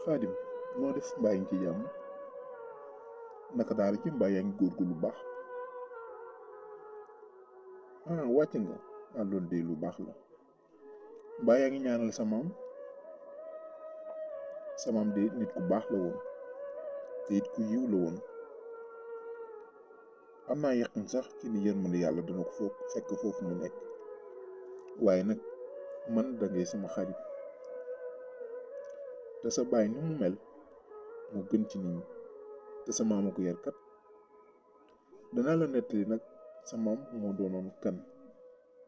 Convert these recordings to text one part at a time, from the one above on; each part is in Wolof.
xaadim noo def mbaa ngi ci jàmm naka daara ci mbaa yaa ngi góorgóorlu lu baax wàcc nga loolu de lu baax la mbaa yaa ngi ñaanal sa maam de nit ku baax la woon te it ku yiw la woon am naa yaqin sax ci ni yërmande yàlla dana ko fekk foofu mu nekk waaye nag man da ngay sama xarit te sa baay ni mu mel moo gën ci nit ñi te sa maama ko yar kat danaa la nettali nag sa maam moo doonoon kan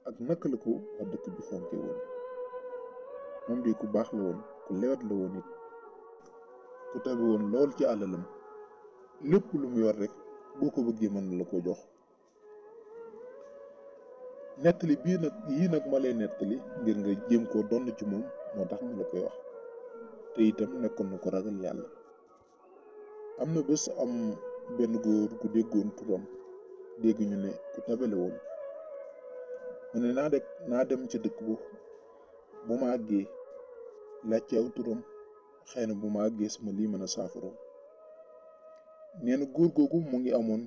ak naka la ko waa dëkk bi fonke woon moom de ku baax la woon ku lewet la woon it ku tabe woon lool ci àlalam lépp lu mu yor rek boo ko bëggee mën na la ko jox nettali yii nag ma lay nettali ngir nga jéem koo donn ci moom moo tax ma la koy wax te itam nekkoon na ko ragal yàlla am na bés am benn góor gu déggoon turam dégg ñu ne ku tabale woon mu ne naa dem ca dëkk bu ma àggee laajte aw turam xëy na bu ma àggee sama lii mën a saafara nee na góor googu mu ngi amoon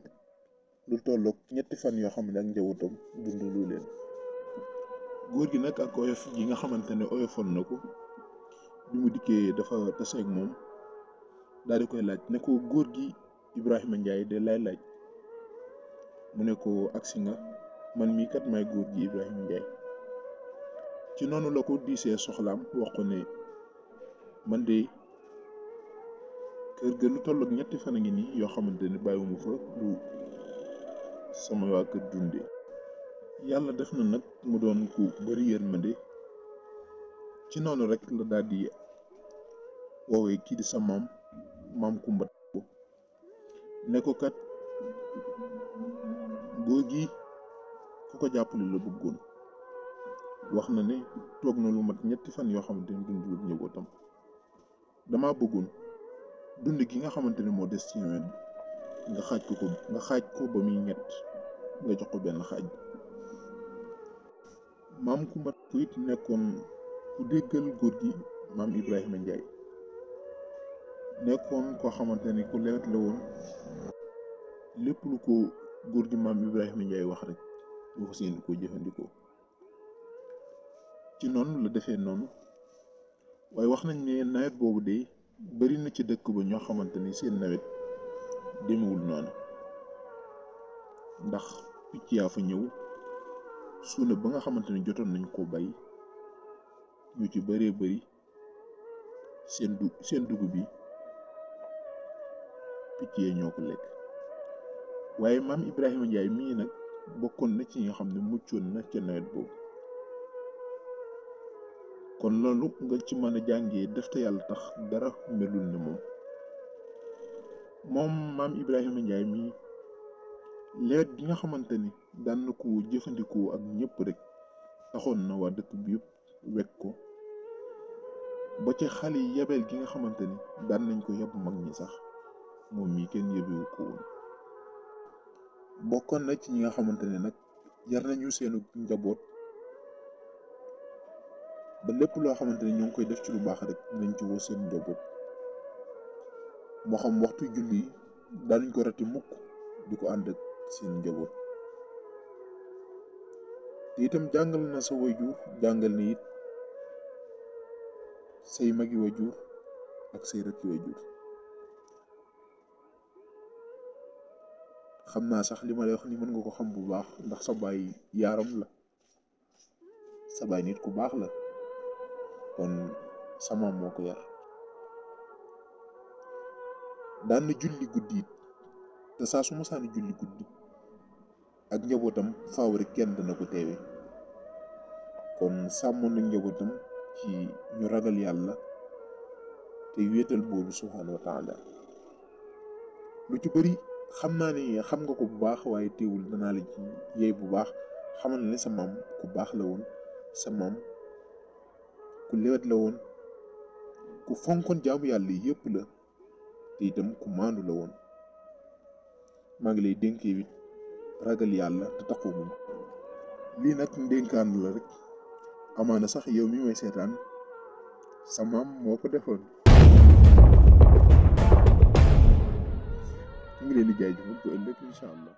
lu tolloog 3 fan yoo xam ne ak njabootam dund lu leen góor gi nag ak oyof yi nga xamante ne oyofoon na ko bi mu dikkee dafa taseeg moom daal di koy laaj ne ko góor gi Ibrahima Ndiaye de lay laaj mu ne ko agsi nga man mii kat may góor gi Ibrahima Ndiaye ci noonu la ko diisee soxlaam wax ko ne man de kër ga lu tolloog 3 fan a ngi nii yoo xamante ne bàyyiwuma fa lu sama waa kër dundee yàlla def na nag mu doon ku bari yërmande ci noonu rek la daal di woowee kii di sa maam Kumba ne ko kat góor gi ku ko jàppale la bëggoon wax na ne toog na lu mat 3 fan yoo xamante ne dundul ak njabootam dama bëggoon dund gi nga xamante ne moo des ci nawet nga xaaj ko ba muy 3 nga jox ko benn xaaj maam Kumba ku it nekkoon ku déggal góor gi maam Ibrahima Ndiaye nekkoon koo xamante ni ku lewet la woon lépp lu ko góor gi maam Ibrahima Ndiaye wax rek lu ko seen ko jëfandikoo ci noonu la defee noonu waaye wax nañ ne nawet boobu de bari na ci dëkk ba ñoo xamante ni seen nawet demewul noonu ndax picc yaa fa ñëw suuna ba nga xamante ni jotoon nañ koo bay ñu ci bëree bëri seen dugub bi picc yee ñoo ko lekk waaye maam Ibrahima Ndiaye mii nag bokkoon na ci ñi nga xam ne muccoon na ca nawet boobu kon loolu nga ci mën a jàngee def te yàlla tax dara melul ne moom maam Ibrahima Ndiaye mii leet gi nga xamante ni daan na ko jëfandikoo ak ñëpp rek taxoon na waa dëkk bi yëpp wekk ko ba ci xale yi yebeel gi nga xamante ni daan nañ ko yeb mag ñi sax moom mii kenn yebewu ko woon bokkoon na ci ñi nga xamante ne nag yar nañu seenu njaboot ba lépp loo xamante ne ñoo ngi koy def ci lu baax rek nañ ci woo seen njaboot moo xam waxtu julli daanuñ ko rati mukk di ko ànd ak seen njaboot te itam jàngal na sa waajur jàngal na it say magi waajur ak say rakki waajur xam naa sax li ma lay wax ni mën nga ko xam bu baax ndax sa baay yaaram la sa baay nit ku baax la kon sa maam moo ko yar daan na julli guddi it te saa su ma saani julli guddi ak njabootam faaw rek kenn dana ko teewe kon sàmmoon na njabootam ci ñu ragal yàlla te wéetal boobu subhaanahu wa taala lu ci bëri xam naa ne xam nga ko bu baax waaye teewul danaa la ci yey bu baax xamal ne sa maam ku baax la woon sa maam ku lewet la woon ku fonkoon jaamu yàlla yëpp la te itam ku maandu la woon maa ngi lay dénkee wit ragal yàlla te taxaw muñ lii nag ndénkaan la rek amaana sax yow mi may seetaan sa maam moo ko defoon. ñu ngi leen di jaajëfal ba ëllëg incha allah.